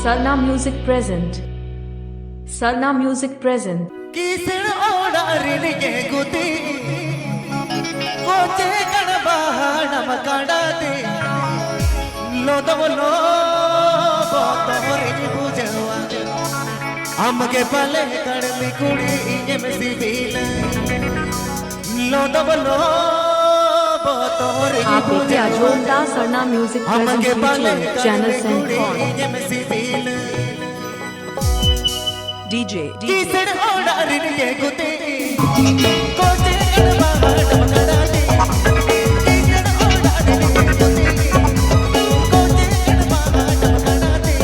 Sarna Music present. Sarna Music present. किसण ओडारिनिगे गुती कोचे कणबाणम कडाते लोदवलो बोतोरे बुझवा अमगे पले कड़मी कुड़ी एमसी बील लोदवलो बोतोरे आप देखिए अजोदा सरना म्यूजिक प्रेजेंट चैनल सेंड एमसी बील DJ किसण ओडारिनिगे गुती कोचे कणबाणम कडाते किसण ओडारिनिगे गुती कोचे कणबाणम कडाते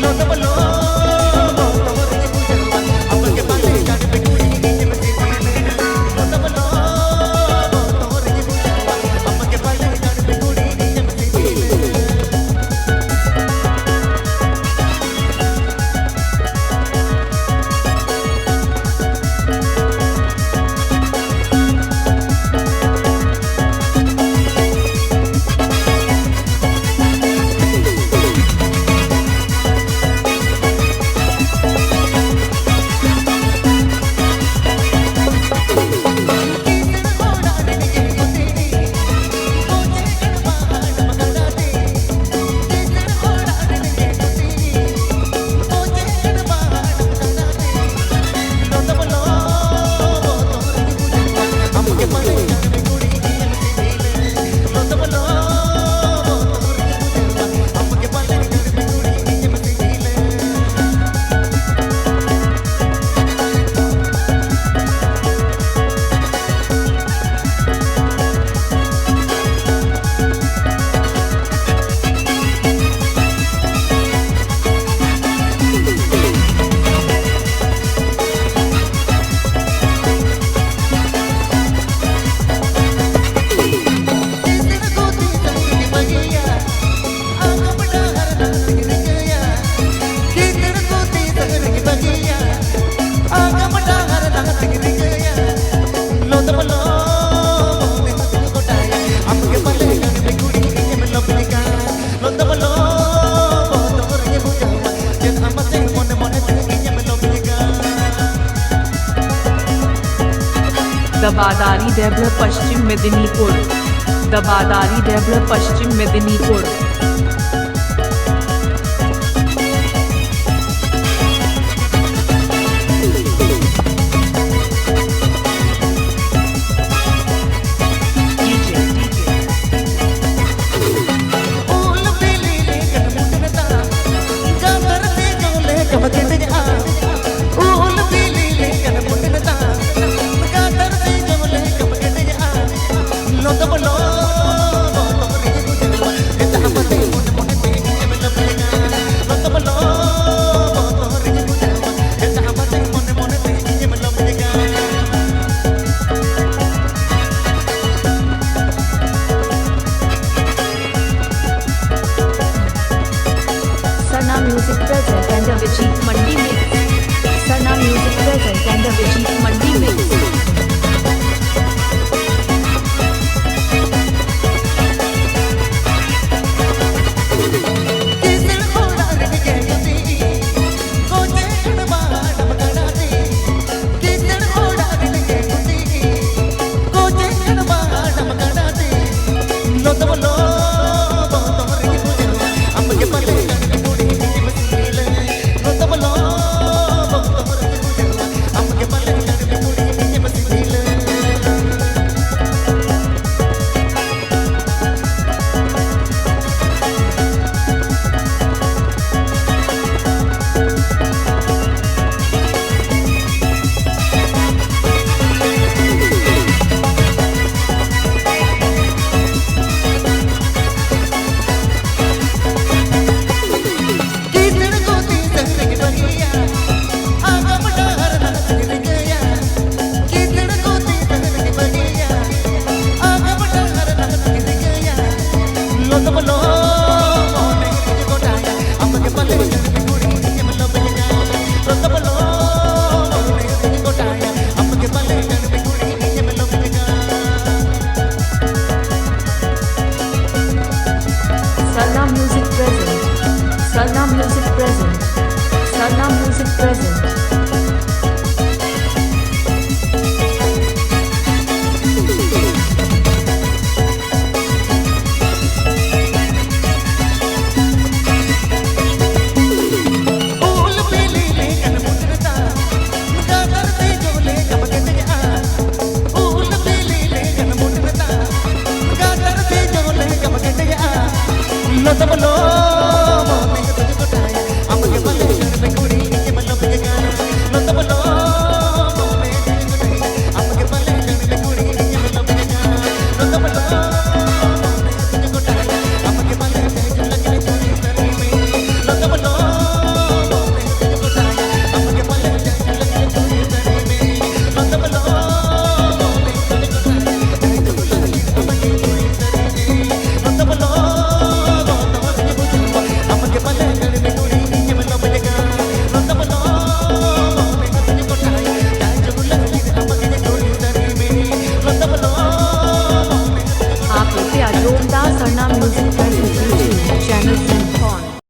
लोदवलो बोतोरे बुझवा अमगे पले कड़मी कुड़ी एमसी बील लोदवलो बोतोरे बुझवा अमगे पले कड़मी कुड़ी एमसी बील दबादारी डेवलप पश्चिम मेदिनीपुर दबादारी डेवलप पश्चिम मेदिनीपुर